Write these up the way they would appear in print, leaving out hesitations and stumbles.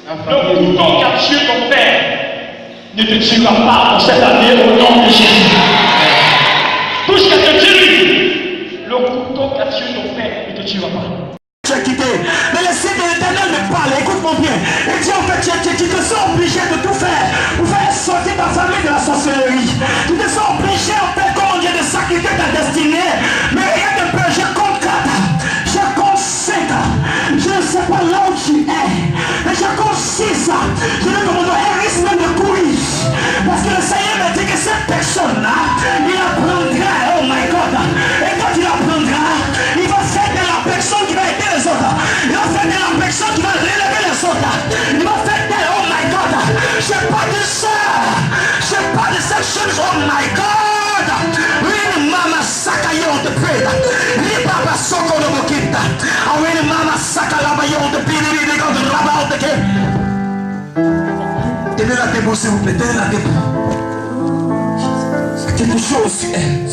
Le couteau qui a tué ton père ne te tuera pas pour cette année au nom de Jésus. Tout ce que te dit, le couteau qui a tué ton père ne te tuera pas. Tu as quitté. Mais l'Esprit de l'Éternel me parle, écoute-moi bien. Et dit en fait, tu te sens obligé de tout faire pour faire sortir ta famille de la sorcellerie. Tu te sens obligé en fait, comment dire, de sacrifier ta destinée. Mais regarde un peu, je compte 4, je compte 5, je ne sais pas là où tu es, mais je compte 6. Je vais demander un risque même de courir. Parce que le Seigneur m'a dit que cette personne-là, il apprendra, oh my God. Et quand il apprendra, il va faire de la personne qui va aider les autres. Il va faire de la personne qui va relever les autres. Il va faire de, oh my God. Je parle de ça. Je parle de cette chose, oh my God. Oui, mama sakayon de près. Les baba soko de bokita. Ah oui, mama sakalabayon de pili de god rabat de ke. Tenez la debout s'il vous plaît, tenez la debout. Quelque chose est.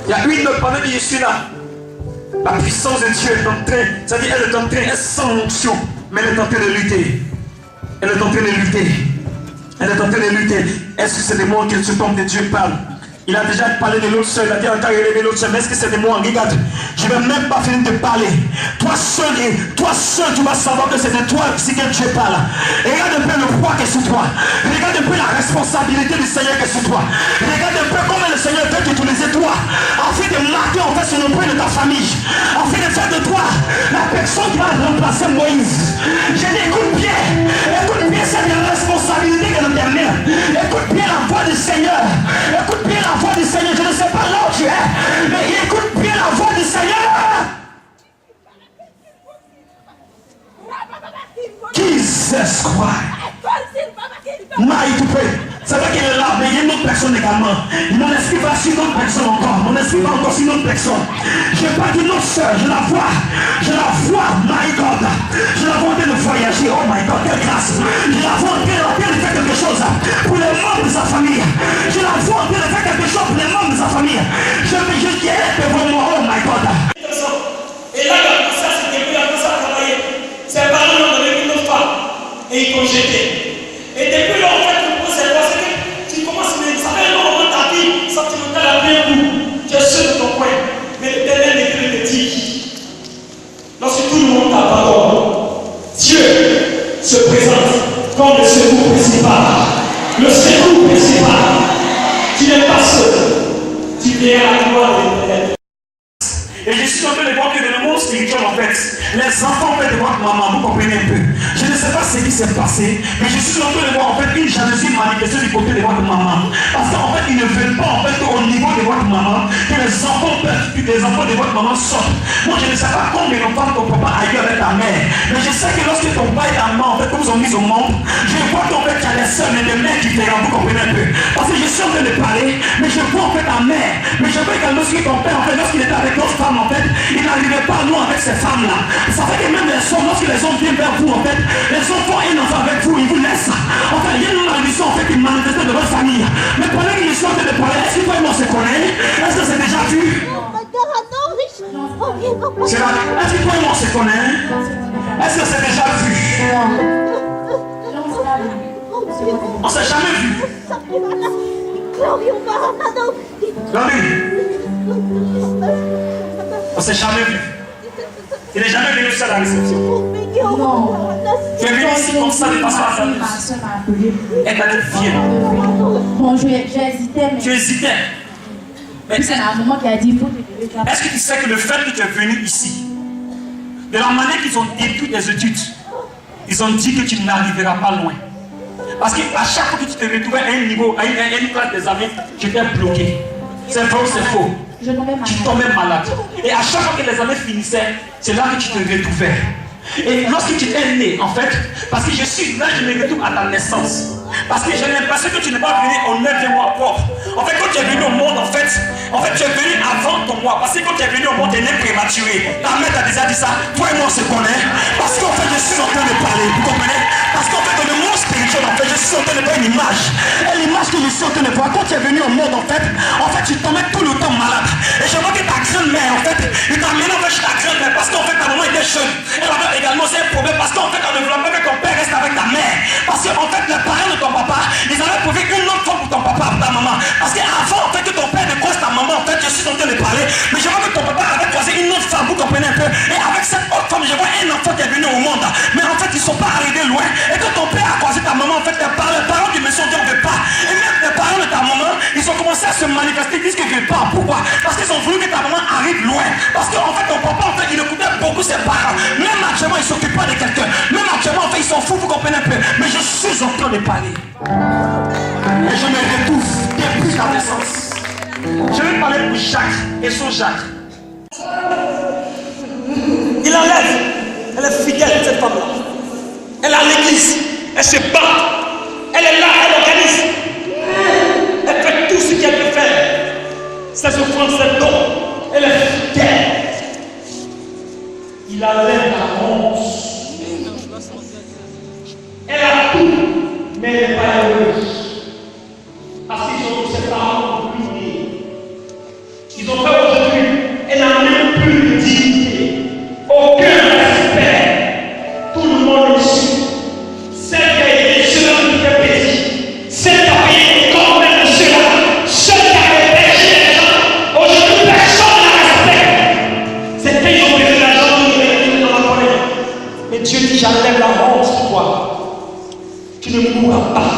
Il y a une pendant que je suis là. La puissance de Dieu est en train, c'est-à-dire elle est en train, elle sent l'onction, mais elle est en train de lutter. Elle est en train de lutter. Elle est en train de lutter. Est-ce que c'est des mots que ce homme de Dieu parle? Il a déjà parlé de l'autre soeur, il a dit encore relevé l'autre soeur, mais est-ce que c'est des mots? Regarde, je ne vais même pas finir de parler. Toi seul, tu vas savoir que c'est de toi si que Dieu parle. Regarde un peu le poids qui est sur toi. Regarde un peu la responsabilité du Seigneur qui est sur toi. Regarde un peu comment le Seigneur veut t'utiliser toi, afin de marquer en fait sur le point de ta famille, afin de faire de toi la personne qui va remplacer Moïse. Je dis écoute bien cette responsabilité que nous terminons. Écoute bien la voix du Seigneur. Écoute bien la voix du Seigneur. Je ne sais pas là où tu es, mais écoute bien la voix du Seigneur. Jesus Christ. Mighty pray. C'est vrai qu'il est là, mais il y a une autre personne également. Mon esprit va sur une autre personne encore. Mon esprit va encore sur une autre personne. Je parle d'une autre soeur, je la vois, my God. Je la vois en train de voyager, oh my God, quelle grâce. Je la vois en train de faire quelque chose pour les membres de sa famille. Je la vois en train de faire quelque chose pour les membres de sa famille. Je dirais devant moi, oh my God. Et là, il a commencé à se débrouiller, il a commencé à travailler. Ses parents l'ont donné une autre femme. Et ils t'ont jeté. Et depuis là, en fait, le point c'est quoi? C'est que tu commences à me dire, ça fait longtemps dans ta vie, sentimentale à bien coup. Tu es seul de ton coin. Mais l'Éternel te dit, lorsque tout le monde t'abandonne, Dieu se présente comme le secours principal. Le secours principal. Tu n'es pas seul. Tu viens à la gloire de l'Éternel. Et je suis en train de voir que dans le monde spirituel, en fait, les enfants en fait de votre maman, vous comprenez un peu. Je ne sais pas ce qui s'est passé, mais je suis en train de voir en fait une jalousie manifestée du côté de votre maman. Parce qu'en fait, ils ne veulent pas en fait au niveau de votre maman que les enfants de votre maman sortent. Moi, je ne sais pas combien d'enfants ton papa a eu avec ta mère, mais je sais que lorsque ton père et ta maman en fait vous ont mis au monde, je vois qu'en fait tu as les sœurs et les mères différents, vous comprenez un peu. Parce que je suis en train de parler, mais je vois en fait ta mère, mais je vois également que ton père en fait lorsqu'il était avec d'autres femmes en fait, il n'arrivait pas à nous avec ces femmes-là. Ça fait que même les hommes, lorsque les hommes viennent vers vous en fait, les hommes font un enfant avec vous, ils vous laissent. Enfin, il y a une maldition en fait qui manifeste de votre famille. Mais pendant qu'ils sont en train de parler, est-ce que toi et moi on se connaît? Est-ce que c'est déjà vu? C'est là. Est-ce que toi et moi on se connaît? Est-ce que c'est déjà vu? On s'est jamais vu. On s'est jamais vu. Il n'est jamais venu seul à la réception. Tu es venu ici comme ça de façon hasardeuse. Elle t'a dit viens. Bon, j'hésitais, mais... Tu hésitais. Mais c'est un moment qui a dit il faut que tu devais faire. Est-ce que tu sais que le fait que tu es venu ici, de la manière qu'ils ont détruit tes études, ils ont dit que tu n'arriveras pas loin. Parce qu'à chaque fois que tu te retrouvais à un niveau, à une classe d'examen, tu étais bloqué. C'est vrai ou c'est faux? Je tombais malade. Tu tombais malade. Et à chaque fois que l'examen finissait, c'est là que tu te retrouvais. Et lorsque tu es né, en fait, parce que je suis là, je me retrouve à ta naissance. Parce que j'ai l'impression que tu n'es pas venu au 9e mois propre. En fait, quand tu es venu au monde, en fait, tu es venu avant ton mois. Parce que quand tu es venu au monde, tu es né prématuré. Ta mère t'a déjà dit ça. Toi et moi, on se connaît. Parce qu'en fait, je suis en train de parler. Vous comprenez? Parce qu'en fait, dans le monde spirituel, en fait, je suis en train de voir une image. Et l'image que je suis en train de voir, quand tu es venu au monde, en fait, tu tombais tout le temps malade. Et je vois que ta grand-mère, en fait, il t'a amené en fait chez ta grand-mère. Parce qu'en fait, ta maman était jeune. Elle avait également un problème. Parce qu'en fait, elle ne voulait pas Pourquoi? Parce qu'ils ont voulu que ta maman arrive loin. Parce qu'en fait, ton papa, en fait, il écoutait beaucoup ses parents. Même actuellement, il ne s'occupe pas de quelqu'un. Même actuellement, en fait, ils s'en foutent, vous comprenez un peu. Mais je suis en train de parler. Et je me rétouffe depuis la naissance. Je vais parler pour Jacques et son Jacques. Il enlève. Elle est fidèle, cette femme-là. Elle est à l'église. Elle se bat. Elle est là, elle organise. Elle fait tout ce qu'elle peut faire. Ses offrandes, ses dons. Elle est fidèle. Il enlève la honte. Elle a tout, mais elle n'est pas heureuse. Parce qu'ils ont ses parents ruinés. Ils ont fait aujourd'hui, elle n'a même plus de dignité. Aucun respect. Tout le monde est dessus. Celle qui a été cela depuis petit. Celle qui a payé comme elle de cela. Celle qui a péché les gens. Aujourd'hui, personne ne la respecte. C'est qu'ils ont payé l'argent qui dans la forêt. Mais Dieu dit, j'enlève la honte sur toi. Tu ne mourras pas.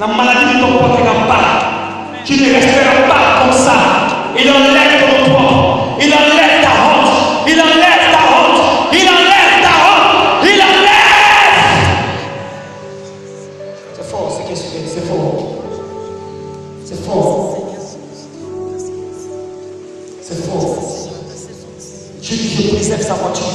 La maladie ne t'emportera pas. Tu ne resteras pas comme ça. Il enlève ton corps. Il enlève ta honte. Il enlève ta honte. Il enlève ta honte. Il enlève. C'est fort ce qu'il fait. C'est fort. C'est fort. C'est fort. Dieu dit, je préserve sa voiture.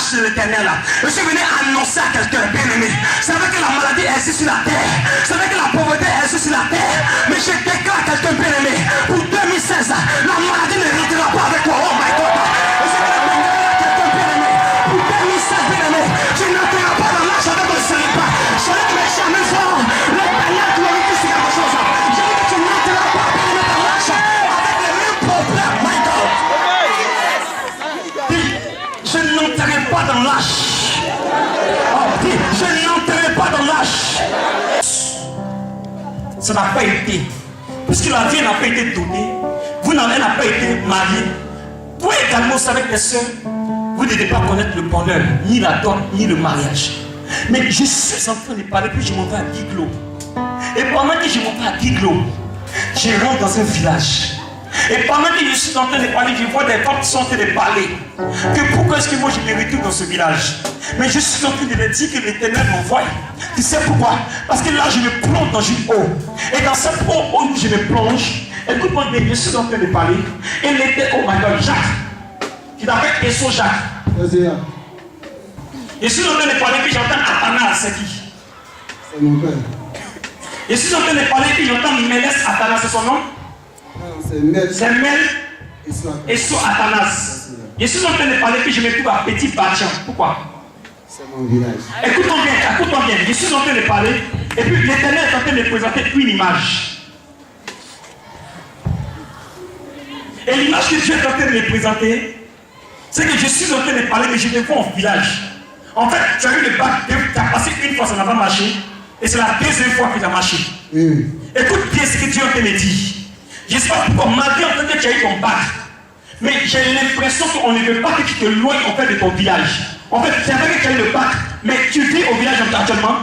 De l'Éternel là. Je suis venu annoncer à quelqu'un bien aimé. C'est vrai que la maladie existe sur la terre. C'est vrai que la pauvreté existe sur la terre. Mais je déclare à quelqu'un bien aimé. Pour 2016, la maladie ne rentrera pas avec toi. Oh my God. Je suis venu déclarer à quelqu'un bien aimé. Pour 2016 bien aimé. Tu n'entreras pas dans l'âge avec le célibat. Je veux que les jamais fort. L'Éternel glorifie sur quelque chose. Je veux que tu n'entreras pas bien aimé dans l'âge avec les mêmes problèmes. My God. Je n'entrerai pas dans l'âge. Oh, je n'entrerai pas dans l'âge. Ça n'a pas été. Puisque la vie n'a pas été donnée, vous n'avez pas été marié. Toi également, vous avec les soeurs, vous ne devez pas connaître le bonheur, ni la dot, ni le mariage. Mais je suis en train de parler, puis je m'en vais à Guiglo. Et pendant que je m'en vais à Guiglo, je rentre dans un village. Et pendant que je suis en train de parler, je vois des femmes qui sont en train de parler. Que pourquoi est-ce que moi je me retrouve dans ce village? Mais je suis en train de leur dire que l'Éternel m'envoie. Tu sais pourquoi? Parce que là je me plonge dans une eau. Et dans cette eau où je me plonge, écoute-moi bien, je suis en train de parler. Et l'Éternel, oh my God, Jacques, qui t'appelle Esso Jacques. Je suis en train de parler, puis j'entends Athanas, c'est qui? C'est mon père. Je suis en train de parler, puis j'entends Mélès Athanas, c'est son nom? C'est Mel. C'est Mel et sous Athanas. Je suis en train de parler, puis je me trouve à Petit Batian. Pourquoi? C'est mon village. Écoute-moi bien. Je suis en train de parler, et puis l'Éternel est en train de présenter une image. Et l'image que Dieu est en train de me présenter, c'est que je suis en train de parler, mais je me vois en village. En fait, tu as eu le bac, tu as passé une fois, ça n'a pas marché, et c'est la deuxième fois que ça a marché. Écoute bien ce que Dieu est en train de me dire. Je ne sais pas pourquoi, malgré en fait que tu as eu ton bac, mais j'ai l'impression qu'on ne veut pas que tu te loignes en fait de ton village. En fait, c'est vrai que tu as eu le bac, mais tu vis au village actuellement.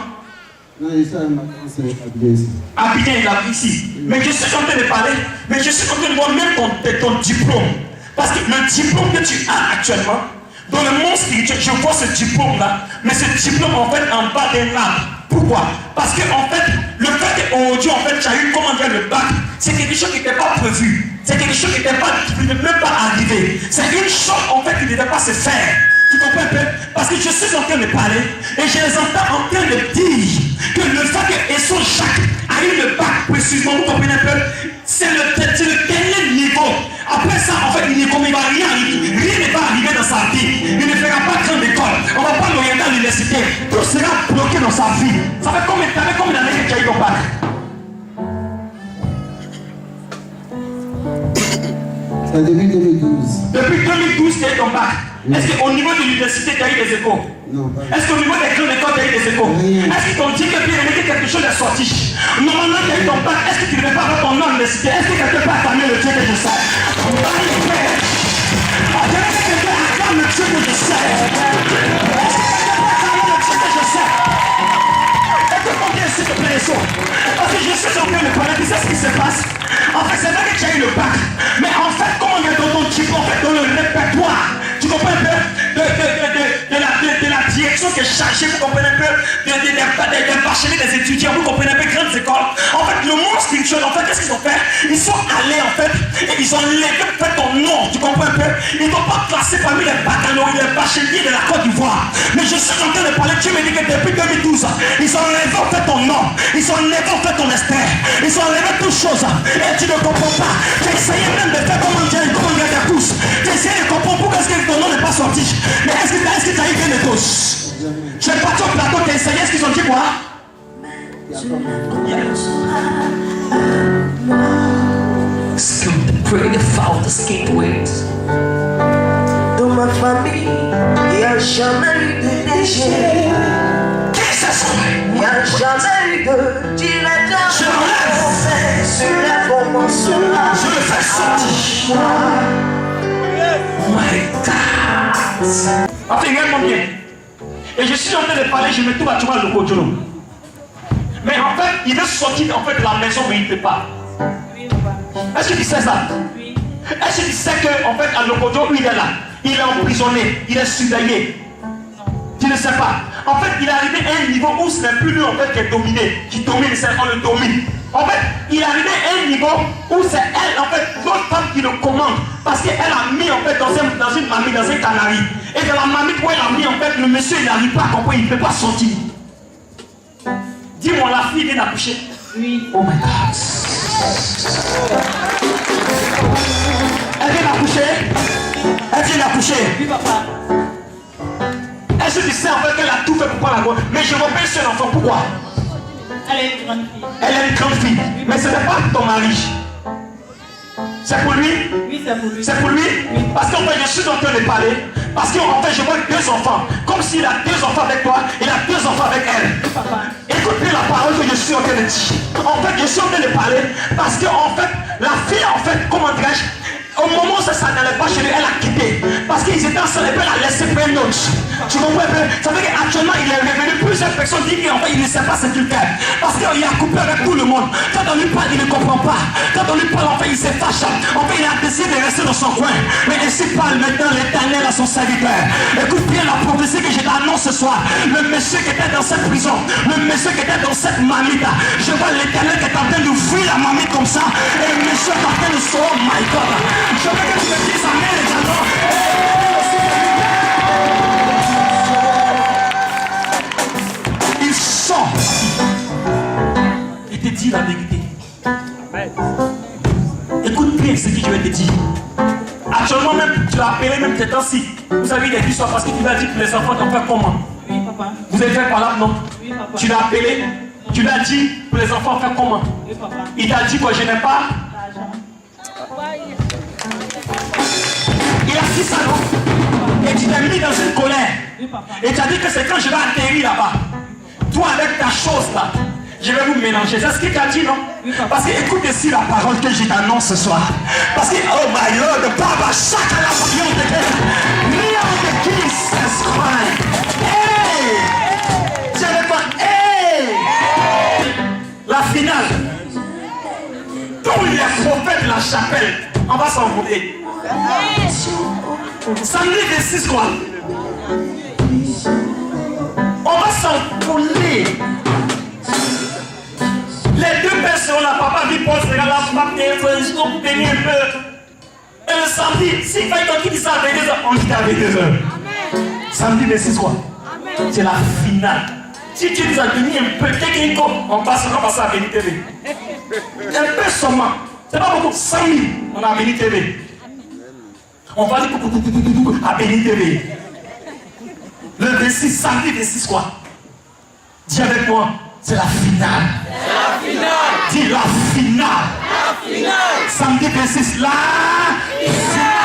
Non, ici, c'est Abidjan ici. Abidjan, il a ici. Mais je suis en train de parler, mais je suis en train de voir même ton diplôme. Parce que le diplôme que tu as actuellement, dans le monde spirituel, je vois ce diplôme-là, mais ce diplôme en fait en bas d'un arbre. Pourquoi? Parce que en fait, le fait qu'aujourd'hui, en fait, tu as eu, comment dire, le bac, c'est quelque chose qui n'était pas prévu. C'est quelque chose qui ne peut pas arriver. C'est une chose, en fait, qui ne devait pas se faire. Tu comprends un peu? Parce que je suis en train de parler et je les entends en train de dire que le fait que Esau Jacques a eu le bac précisément, vous comprenez un peu? C'est le dernier niveau. Après ça, en fait, il ne va rien arriver. Rien ne va arriver dans sa vie. Il ne fera pas grande école. On ne va pas l'orienter à l'université. Tout sera bloqué dans sa vie. Ça fait combien d'années que tu as eu ton bac? C'est depuis 2012. Depuis 2012, tu as eu ton bac. Est-ce qu'au niveau de l'université, tu as eu des échos? Non, pas. Est-ce qu'au niveau des grandes écoles, tu as eu des échos? Est-ce qu'ils t'ont dit que bien aimé, quelque chose est sorti? Normalement, tu as eu ton bac. Est-ce que tu ne devais pas avoir ton nom à l'université? Est-ce que quelqu'un peut acclamer le Dieu que je sais? Quelqu'un acclame le Dieu que je sais. Est-ce que quelqu'un peut acclamer le Dieu que je sais? Écoute-moi bien, s'il te plaît, Esau. Parce que je suis en train de parler, tu sais ce qui se passe? En fait, c'est vrai que tu as eu le bac. Mais en fait, comment il y a dans ton type, en fait, dans le répertoire, tu comprends un peu de la direction qui est chargée, vous comprenez un peu, des bacheliers, des étudiants, vous comprenez un peu, grandes écoles. En fait, le monde spirituel, en fait, qu'est-ce qu'ils ont fait? Ils sont allés, en fait, et ils ont levé fait ton nom, tu comprends un peu? Ils n'ont pas classé parmi les baccalauréats, les bacheliers de la Côte d'Ivoire. Mais je suis en train de parler, tu me dis que depuis 2012, ils ont levé en fait ton nom, ils ont levé en fait ton esprit, ils ont levé toutes choses, et tu ne comprends pas. Tu as essayé même de faire comment dire des courses. Tu as essayé de comprendre pourquoi est-ce que ton nom n'est pas sorti. Mais est-ce que tu as eu bien de tous? Tu es parti au plateau, tu as essayé, est-ce qu'ils ont dit quoi? Pray the Father's gateway. Dans ma famille, il n'y a jamais eu de déchet. Il n'y a jamais eu de directeur. Je l'enlève. Je le fais sortir. My God. En fait, regarde-moi bien. Et je suis en train de parler, je me trouve à Tchouba Lokodjolo. Mais en fait, il veut sortir en fait de la maison, mais il ne peut pas. Est-ce que tu sais ça? Oui. Est-ce que tu sais qu'en fait, à Lokodjo, il est là? Il est emprisonné, il est surveillé. Tu ne sais pas. En fait, il est arrivé à un niveau où ce n'est plus lui en fait qui est dominé, qui domine, c'est on le domine. En fait, il est arrivé à un niveau où c'est elle, en fait, l'autre femme qui le commande. Parce qu'elle a mis en fait dans une mamie, dans un canari. Et dans la mamie où elle a mis en fait, le monsieur il n'arrive pas à comprendre, il ne peut pas sortir. Dis-moi, la fille vient d'accoucher. Oui. Oh my God. Elle vient d'accoucher. Elle vient d'accoucher. Oui, papa. Est-ce que tu sais en fait qu'elle a tout fait pour prendre la grosse? Mais je m'appelle seul enfant, pourquoi? Elle est une grande fille. Elle est une grande fille. Mais ce n'est pas ton mari. C'est pour lui? Oui, c'est pour lui. C'est pour lui? Oui. Parce qu'en fait, je suis en train de parler. Parce qu'en fait, je vois deux enfants. Comme s'il a deux enfants avec toi, il a deux enfants avec elle. Oui, papa. Écoute bien la parole que je suis en train de dire. En fait, je suis en train de parler parce que en fait, la fille, en fait, comment dirais-je, au moment où ça n'allait pas chez lui, elle a quitté. Parce qu'ils étaient ensemble et puis elle a laissé plein d'autres. Tu comprends un peu? Ça veut dire qu'actuellement, il est revenu. Plusieurs personnes disent qu'en fait, il ne sait pas ce qu'il fait. Parce qu'il a coupé avec tout le monde. Quand on lui parle, il ne comprend pas. Quand on lui parle, en fait, il se fâche. En fait, il a décidé de rester dans son coin. Mais ainsi parle maintenant l'Éternel à son serviteur. Écoute bien la prophétie que je t'annonce ce soir. Le monsieur qui était dans cette prison, le monsieur qui était dans cette mamite, je vois l'Éternel qui est en train d'ouvrir la mamite comme ça. Et le monsieur est en train de se oh my God. Je veux que tu me dises amen également. Il sort et te dit la vérité. Écoute bien ce que je vais te dire. Actuellement même, tu l'as appelé même ces temps-ci. Vous savez, il a dit ça parce que tu l'as dit que les enfants t'ont fait comment? Oui, papa. Vous avez fait par là, non? Oui, papa. Tu l'as appelé, tu l'as dit pour les enfants faire comment? Oui, papa. Il t'a dit quoi? Je n'ai pas. L'argent. Il a dit ça, non? Et tu t'es mis dans une colère. Oui, papa. Et tu as dit que c'est quand je vais atterrir là-bas. Toi avec ta chose là, je vais vous mélanger. C'est ce qu'il t'a dit, non? Oui, papa. Parce que écoute ici la parole que je t'annonce ce soir. Parce que, oh my Lord, Baba, chaque à la voyant de de Jesus Christ. Hey! Tu avais pas, hey! La finale. Tous les prophètes de la chapelle, on va s'envoler. Samedi 26 quoi? On va s'envoler. si on a papa qui pose la pape et il faut bénir un peu. Et le samedi, si quelqu'un qui dit ça à 22h, on dit à 22h. Samedi, mais c'est quoi? C'est la finale. Si tu nous as donné un peu, dès on passe à Béni TV. Un peu seulement. C'est pas beaucoup, 100 000, on a Béni TV. On va dire à Béni TV. Le 26, samedi 26 quoi? Dis avec moi, c'est la finale. C'est la finale. Dis la finale. La finale. Samedi 26, la finale.